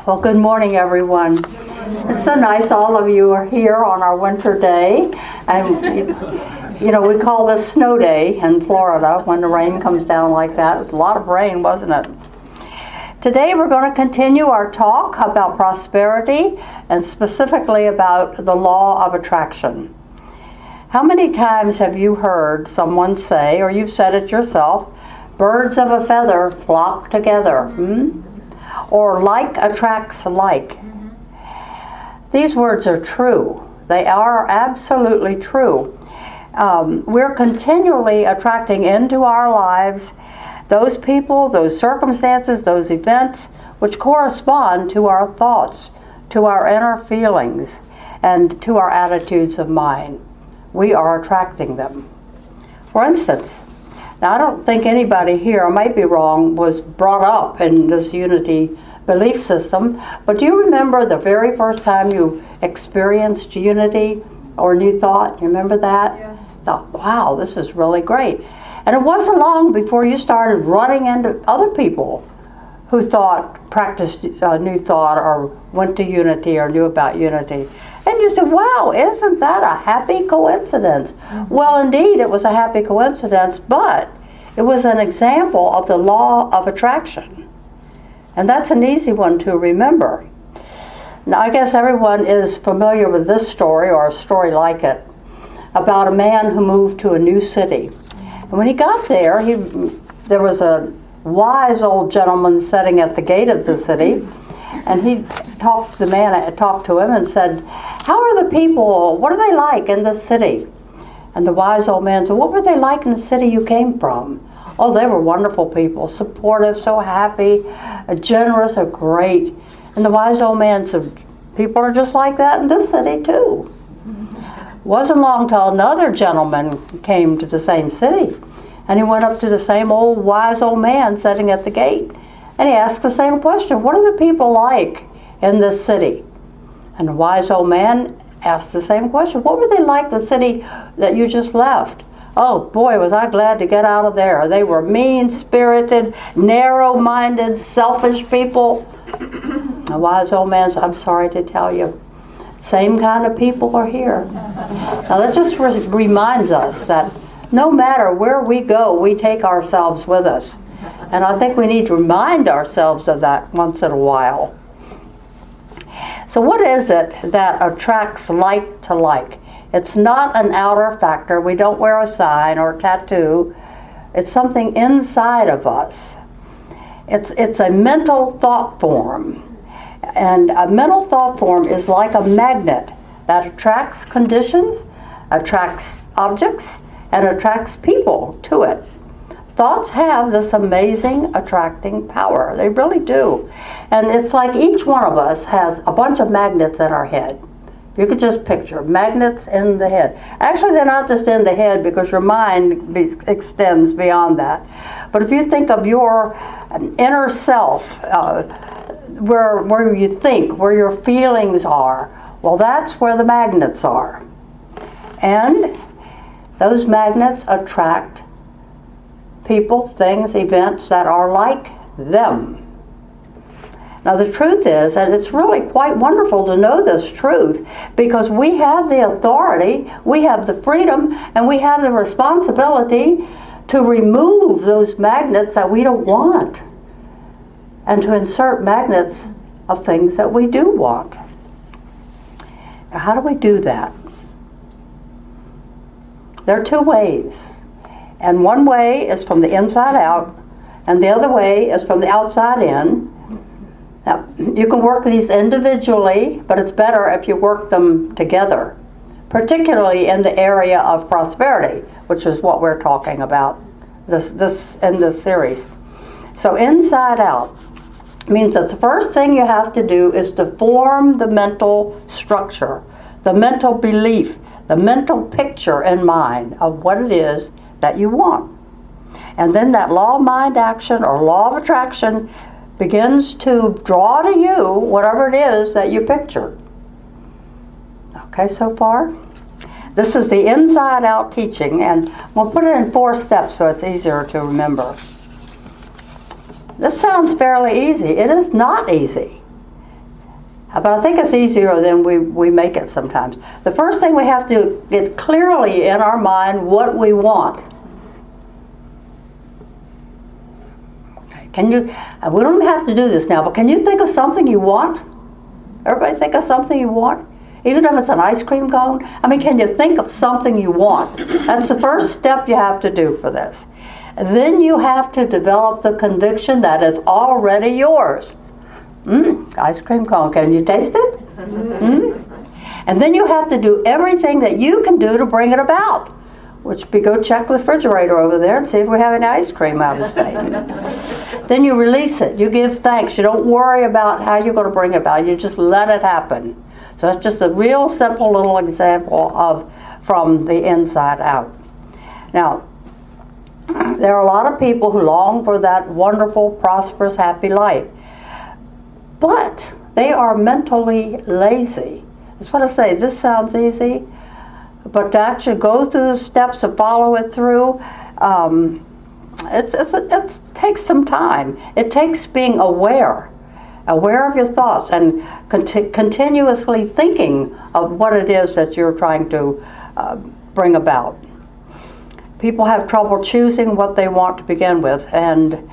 Well, good morning, everyone. It's so nice all of you are here on our winter day. And, we call this snow day in Florida when the rain comes down like that. It was a lot of rain, wasn't it? Today we're going to continue our talk about prosperity and specifically about the law of attraction. How many times have you heard someone say, or you've said it yourself, birds of a feather flock together? Or like attracts like. These words are true. They are absolutely true. We're continually attracting into our lives those people, those circumstances, those events which correspond to our thoughts, to our inner feelings, and to our attitudes of mind. We are attracting them. For instance, now I don't think anybody here, I might be wrong, was brought up in this unity belief system, but do you remember the very first time you experienced unity or new thought? You remember that? Yes. Thought, wow, this is really great. And it wasn't long before you started running into other people who practiced new thought or went to unity or knew about unity. And you said, wow, isn't that a happy coincidence? Well, indeed, it was a happy coincidence, but it was an example of the law of attraction. And that's an easy one to remember. Now, I guess everyone is familiar with this story or a story like it about a man who moved to a new city. And when he got there, there was a wise old gentleman sitting at the gate of the city, and he talked to him and said, how are the people, what are they like in this city? And the wise old man said, what were they like in the city you came from? Oh, they were wonderful people, supportive, so happy, generous, great. And the wise old man said, people are just like that in this city too. Wasn't long till another gentleman came to the same city. And he went up to the same old wise old man sitting at the gate. And he asked the same question, what are the people like in this city? And the wise old man asked the same question, what were they like in the city that you just left? Oh boy, was I glad to get out of there. They were mean-spirited, narrow-minded, selfish people. The wise old man said, I'm sorry to tell you, same kind of people are here. Now that just reminds us that no matter where we go, we take ourselves with us. And I think we need to remind ourselves of that once in a while. So what is it that attracts like to like? It's not an outer factor. We don't wear a sign or a tattoo. It's something inside of us. It's a mental thought form. And a mental thought form is like a magnet that attracts conditions, attracts objects, and attracts people to it. Thoughts have this amazing attracting power. They really do. And it's like each one of us has a bunch of magnets in our head. You could just picture magnets in the head. Actually, they're not just in the head because your mind extends beyond that. But if you think of your inner self, where you think, where your feelings are, well, that's where the magnets are. And those magnets attract people, things, events that are like them. Now the truth is, and it's really quite wonderful to know this truth, because we have the authority, we have the freedom, and we have the responsibility to remove those magnets that we don't want and to insert magnets of things that we do want. Now, how do we do that? There are two ways. And one way is from the inside out, and the other way is from the outside in. Now, you can work these individually, but it's better if you work them together, particularly in the area of prosperity, which is what we're talking about in this series. So inside out means that the first thing you have to do is to form the mental structure, the mental belief, the mental picture in mind of what it is that you want. And then that law of mind action or law of attraction begins to draw to you whatever it is that you pictured. Okay, so far? This is the inside out teaching, and we'll put it in 4 steps so it's easier to remember. This sounds fairly easy. It is not easy. But I think it's easier than we make it sometimes. The first thing we have to get clearly in our mind what we want. Okay, can you, we don't even have to do this now, but can you think of something you want? Everybody think of something you want? Even if it's an ice cream cone? I mean, can you think of something you want? That's the first step you have to do for this. And then you have to develop the conviction that it's already yours. Ice cream cone, can you taste it? And then you have to do everything that you can do to bring it about. Which be go check the refrigerator over there and see if we have any ice cream out of state. Then you release it. You give thanks. You don't worry about how you're going to bring it about. You just let it happen. So it's just a real simple little example of from the inside out. Now, there are a lot of people who long for that wonderful, prosperous, happy life. But they are mentally lazy. That's what I say. This sounds easy, but to actually go through the steps and follow it through, it takes some time. It takes being aware of your thoughts and continuously thinking of what it is that you're trying to bring about. People have trouble choosing what they want to begin with, and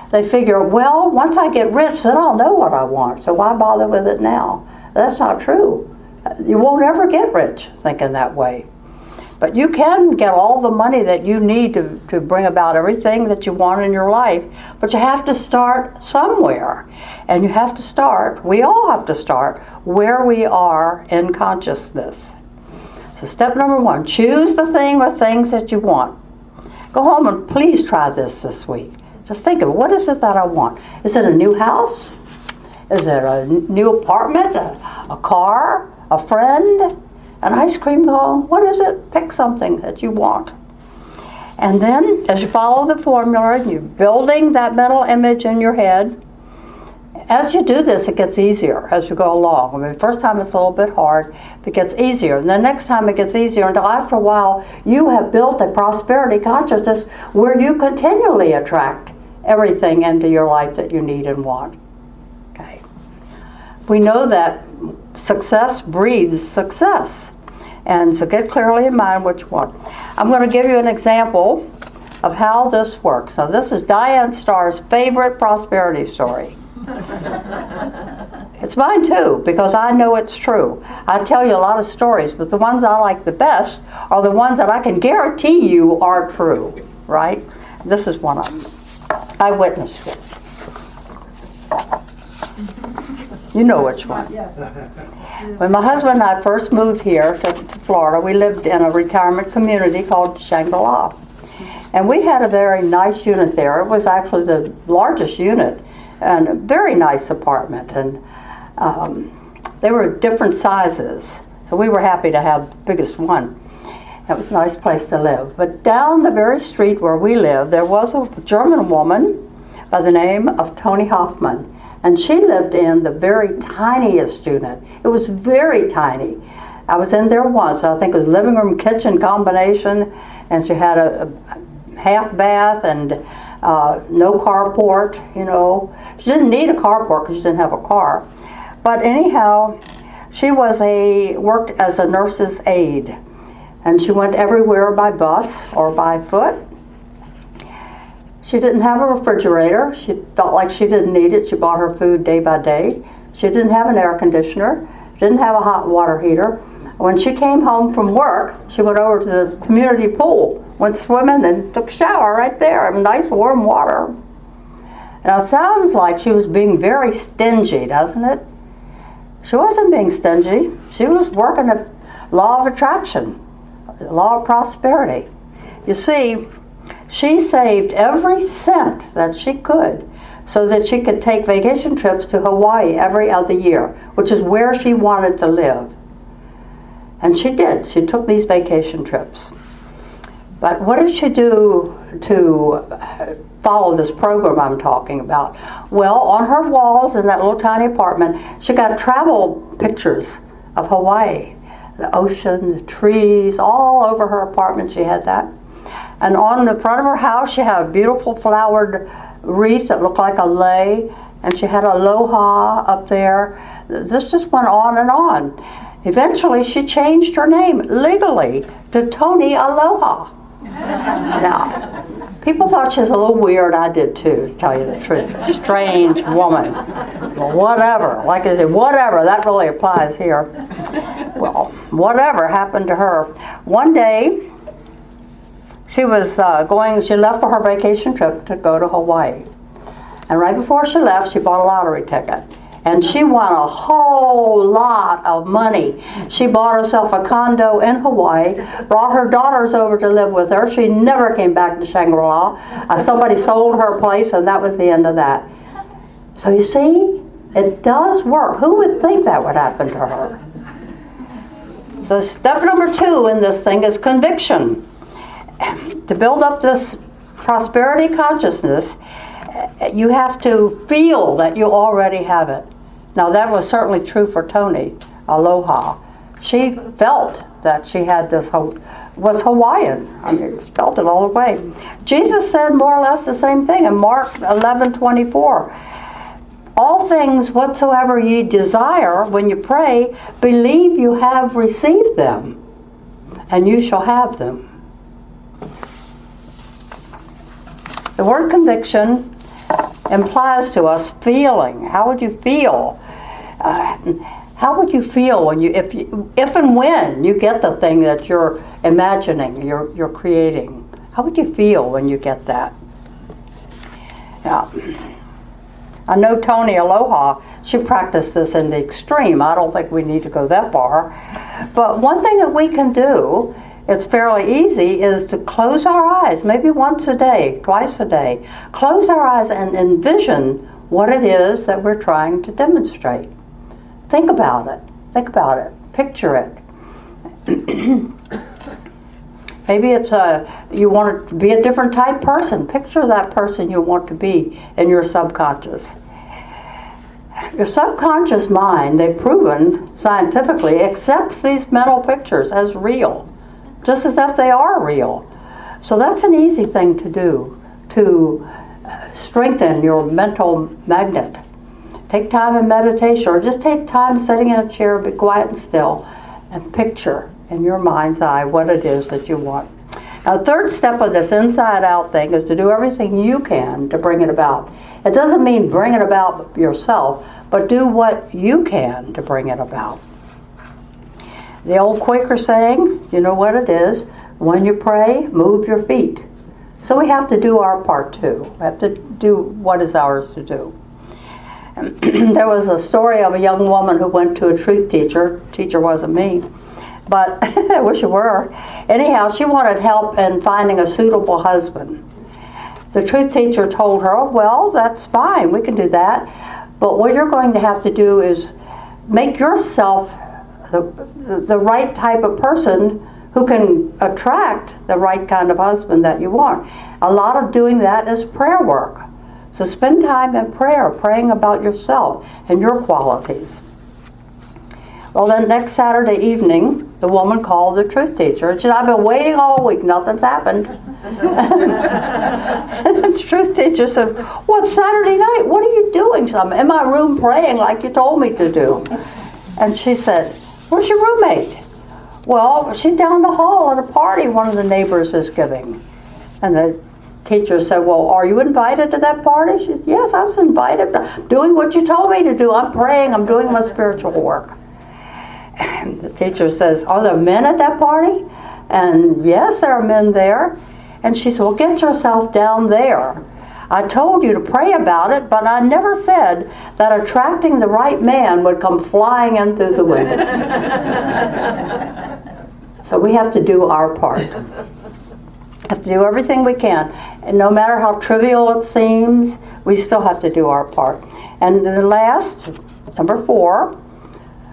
they figure, well, once I get rich, then I'll know what I want, so why bother with it now? That's not true. You won't ever get rich thinking that way. But you can get all the money that you need to bring about everything that you want in your life, but you have to start somewhere. And you have to start, we all have to start, where we are in consciousness. So step number 1, choose the thing or things that you want. Go home and please try this week. Just think of it. What is it that I want? Is it a new house? Is it a new apartment? A car? A friend? An ice cream cone? What is it? Pick something that you want. And then, as you follow the formula, you're building that mental image in your head. As you do this, it gets easier as you go along. I mean, the first time it's a little bit hard, it gets easier. And the next time it gets easier until after a while, you have built a prosperity consciousness where you continually attract everything into your life that you need and want. Okay. We know that success breeds success. And so get clearly in mind what you want. I'm going to give you an example of how this works. Now, this is Diane Starr's favorite prosperity story. It's mine too, because I know it's true. I tell you a lot of stories, but the ones I like the best are the ones that I can guarantee you are true, right? This is one of them. I witnessed it. You know which one. Yes. When my husband and I first moved here to Florida, we lived in a retirement community called Shangri-La. And we had a very nice unit there. It was actually the largest unit, and a very nice apartment. And they were different sizes. So we were happy to have the biggest one. It was a nice place to live. But down the very street where we lived, there was a German woman by the name of Toni Hoffman. And she lived in the very tiniest unit. It was very tiny. I was in there once. I think it was living room, kitchen combination. And she had a half bath and no carport, you know. She didn't need a carport because she didn't have a car. But anyhow, she worked as a nurse's aide. And she went everywhere by bus or by foot. She didn't have a refrigerator. She felt like she didn't need it. She bought her food day by day. She didn't have an air conditioner. She didn't have a hot water heater. When she came home from work, she went over to the community pool, went swimming, and took a shower right there in nice warm water. Now it sounds like she was being very stingy, doesn't it? She wasn't being stingy. She was working the law of attraction, the law of prosperity. You see, she saved every cent that she could so that she could take vacation trips to Hawaii every other year, which is where she wanted to live. And she did. She took these vacation trips. But what did she do to follow this program I'm talking about? Well, on her walls in that little tiny apartment, she got travel pictures of Hawaii. The ocean, the trees, all over her apartment she had that. And on the front of her house, she had a beautiful flowered wreath that looked like a lei, and she had aloha up there. This just went on and on. Eventually, she changed her name legally to Tony Aloha. Now, people thought she was a little weird. I did too, to tell you the truth. Strange woman. Well, whatever. Like I said, whatever. That really applies here. Well, whatever happened to her. One day, she was she left for her vacation trip to go to Hawaii. And right before she left, she bought a lottery ticket. And she won a whole lot of money. She bought herself a condo in Hawaii, brought her daughters over to live with her. She never came back to Shangri-La. Somebody sold her place, and that was the end of that. So you see, it does work. Who would think that would happen to her? So step number 2 in this thing is conviction. To build up this prosperity consciousness, you have to feel that you already have it. Now that was certainly true for Tony Aloha. She felt that she had this, was Hawaiian. I mean, she felt it all the way. Jesus said more or less the same thing in Mark 11:24. All things whatsoever ye desire when you pray, believe you have received them, and you shall have them. The word conviction implies to us feeling. How would you feel? How would you feel when if and when you get the thing that you're imagining, you're creating? How would you feel when you get that? Now, I know Tony Aloha, she practiced this in the extreme. I don't think we need to go that far. But one thing that we can do, it's fairly easy, is to close our eyes, maybe once a day, twice a day. Close our eyes and envision what it is that we're trying to demonstrate. Think about it. Think about it. Picture it. Maybe it's you want to be a different type person. Picture that person you want to be in your subconscious. Your subconscious mind, they've proven scientifically, accepts these mental pictures as real, just as if they are real. So that's an easy thing to do, to strengthen your mental magnet. Take time in meditation, or just take time sitting in a chair, be quiet and still, and picture in your mind's eye what it is that you want. Now, the third step of this inside-out thing is to do everything you can to bring it about. It doesn't mean bring it about yourself, but do what you can to bring it about. The old Quaker saying, you know what it is, when you pray, move your feet. So we have to do our part too. We have to do what is ours to do. There was a story of a young woman who went to a truth teacher. Teacher wasn't me, but I wish it were. Anyhow, she wanted help in finding a suitable husband. The truth teacher told her, oh, well, that's fine, we can do that. But what you're going to have to do is make yourself the right type of person who can attract the right kind of husband that you want. A lot of doing that is prayer work. So spend time in prayer, praying about yourself and your qualities. Well, then next Saturday evening, the woman called the truth teacher and she said, I've been waiting all week, nothing's happened. And the truth teacher said, well, it's Saturday night, what are you doing? She said, I'm in my room praying like you told me to do. And she said, where's your roommate? Well, she's down the hall at a party one of the neighbors is giving. And the teacher said, well, are you invited to that party? She said, yes, I was invited. I'm doing what you told me to do. I'm praying. I'm doing my spiritual work. And the teacher says, are there men at that party? And yes, there are men there. And she said, well, get yourself down there. I told you to pray about it, but I never said that attracting the right man would come flying in through the window. So we have to do our part. Have to do everything we can. And no matter how trivial it seems, we still have to do our part. And the last, number 4,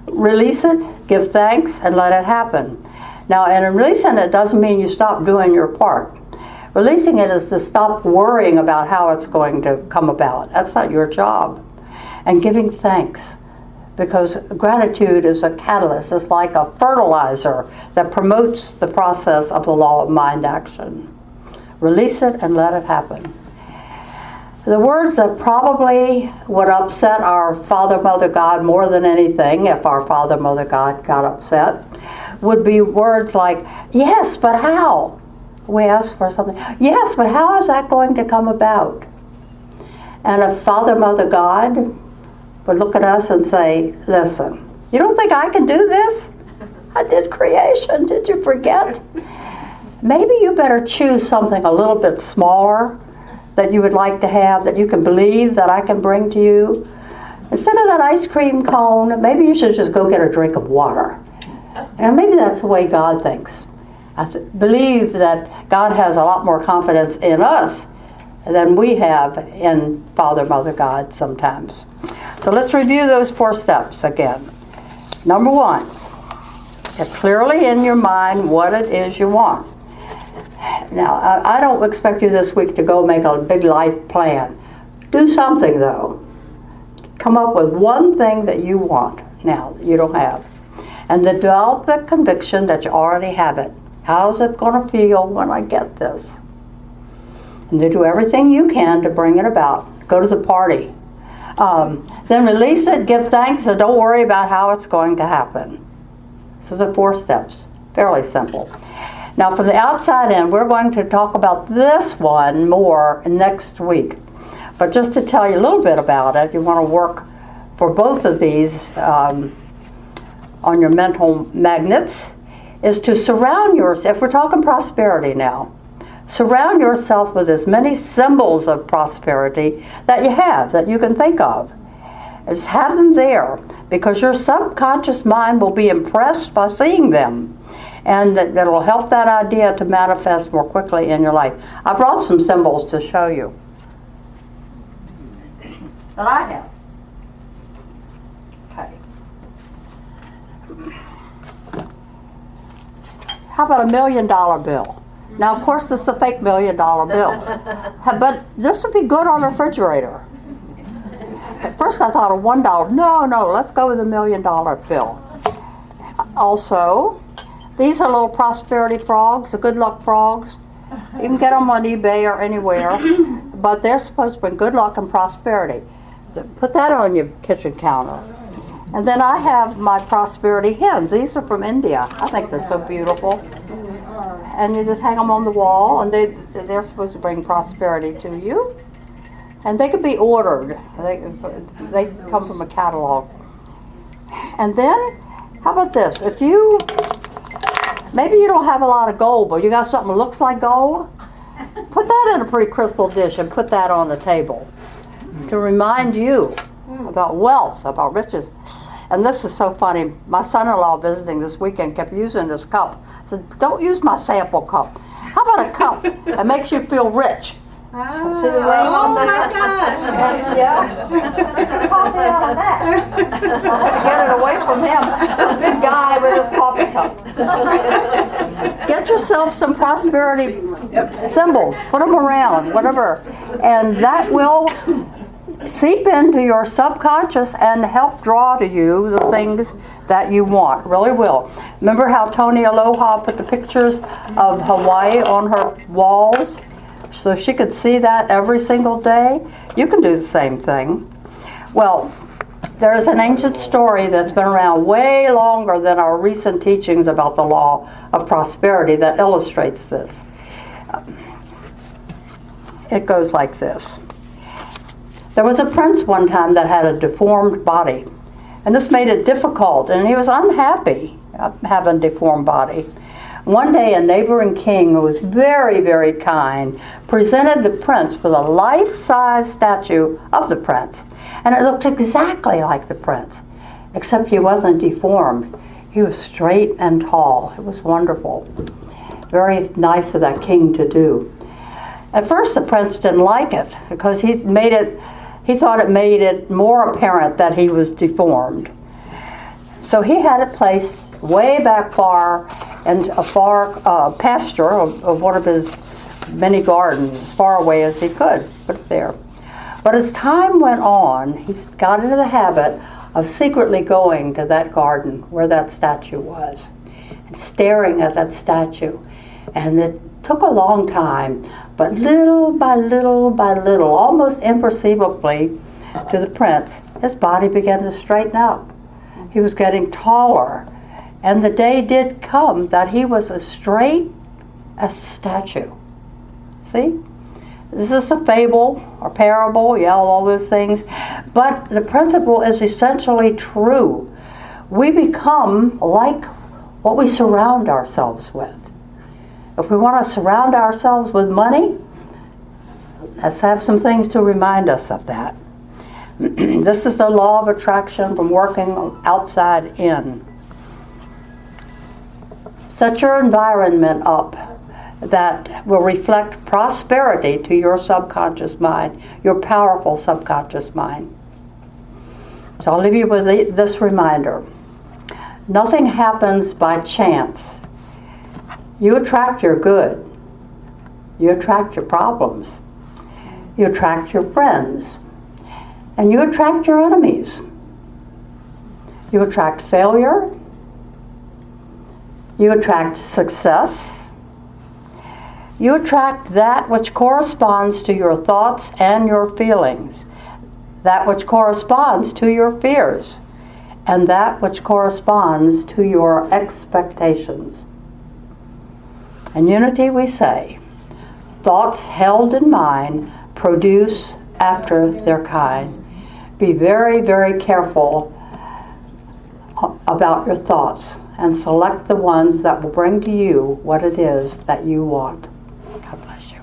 release it, give thanks, and let it happen. Now, and in releasing it doesn't mean you stop doing your part. Releasing it is to stop worrying about how it's going to come about. That's not your job. And giving thanks, because gratitude is a catalyst. It's like a fertilizer that promotes the process of the law of mind action. Release it and let it happen. The words that probably would upset our Father, Mother, God more than anything, if our Father, Mother, God got upset, would be words like, yes, but how? We ask for something. Yes, but how is that going to come about? And if Father, Mother, God would look at us and say, listen, you don't think I can do this? I did creation. Did you forget? Maybe you better choose something a little bit smaller that you would like to have, that you can believe that I can bring to you. Instead of that ice cream cone, maybe you should just go get a drink of water. And maybe that's the way God thinks. I believe that God has a lot more confidence in us than we have in Father, Mother, God sometimes. So let's review those 4 steps again. Number 1, get clearly in your mind what it is you want. Now, I don't expect you this week to go make a big life plan. Do something, though. Come up with one thing that you want now that you don't have. And then develop the conviction that you already have it. How's it going to feel when I get this? And then do everything you can to bring it about. Go to the party. Then release it, give thanks, and don't worry about how it's going to happen. So the 4 steps. Fairly simple. Now, from the outside in, we're going to talk about this one more next week. But just to tell you a little bit about it, you want to work for both of these on your mental magnets, is to surround yourself, if we're talking prosperity now, surround yourself with as many symbols of prosperity that you have, that you can think of. Just have them there, because your subconscious mind will be impressed by seeing them. And that'll help that idea to manifest more quickly in your life. I brought some symbols to show you that I have. Okay. How about $1 million bill? Now, of course, this is a fake $1 million bill. But this would be good on a refrigerator. At first I thought of $1. No, let's go with $1 million bill. Also, these are little prosperity frogs, the good luck frogs. You can get them on eBay or anywhere, but they're supposed to bring good luck and prosperity. Put that on your kitchen counter. And then I have my prosperity hens. These are from India. I think they're so beautiful. And you just hang them on the wall, and they're supposed to bring prosperity to you. And they can be ordered. They come from a catalog. And then, how about this? If maybe you don't have a lot of gold, but you got something that looks like gold, put that in a pretty crystal dish and put that on the table to remind you about wealth, about riches. And this is so funny. My son-in-law visiting this weekend kept using this cup. I said, don't use my sample cup. How about a cup that makes you feel rich? See the ring on my gosh! Yeah. Coffee out of that. I had to get it away from him. Big guy with his coffee cup. Get yourself some prosperity symbols. Put them around, whatever. And that will seep into your subconscious and help draw to you the things that you want. Really will. Remember how Tony Aloha put the pictures of Hawaii on her walls? So she could see that every single day. You can do the same thing. Well, there's an ancient story that's been around way longer than our recent teachings about the law of prosperity that illustrates this. It goes like this. There was a prince one time that had a deformed body. And this made it difficult, and he was unhappy having a deformed body. One day, a neighboring king who was very, very kind presented the prince with a life-size statue of the prince. And it looked exactly like the prince, except he wasn't deformed. He was straight and tall. It was wonderful. Very nice of that king to do. At first, the prince didn't like it because he thought it made it more apparent that he was deformed. So he had it placed way back far in a far pasture of one of his many gardens, as far away as he could, put it there. But as time went on, he got into the habit of secretly going to that garden where that statue was, and staring at that statue. And it took a long time, But little by little by little, almost imperceptibly to the prince, his body began to straighten up. He was getting taller. And the day did come that he was as straight as a statue. See? This is a fable or parable, all those things. But the principle is essentially true. We become like what we surround ourselves with. If we want to surround ourselves with money, let's have some things to remind us of that. This is the law of attraction from working outside in. Set your environment up that will reflect prosperity to your subconscious mind, your powerful subconscious mind. So I'll leave you with this reminder. Nothing happens by chance. You attract your good. You attract your problems. You attract your friends. And you attract your enemies. You attract failure. You attract success. You attract that which corresponds to your thoughts and your feelings, that which corresponds to your fears, and that which corresponds to your expectations. In Unity we say, thoughts held in mind produce after their kind. Be very, very careful about your thoughts and select the ones that will bring to you what it is that you want. God bless you.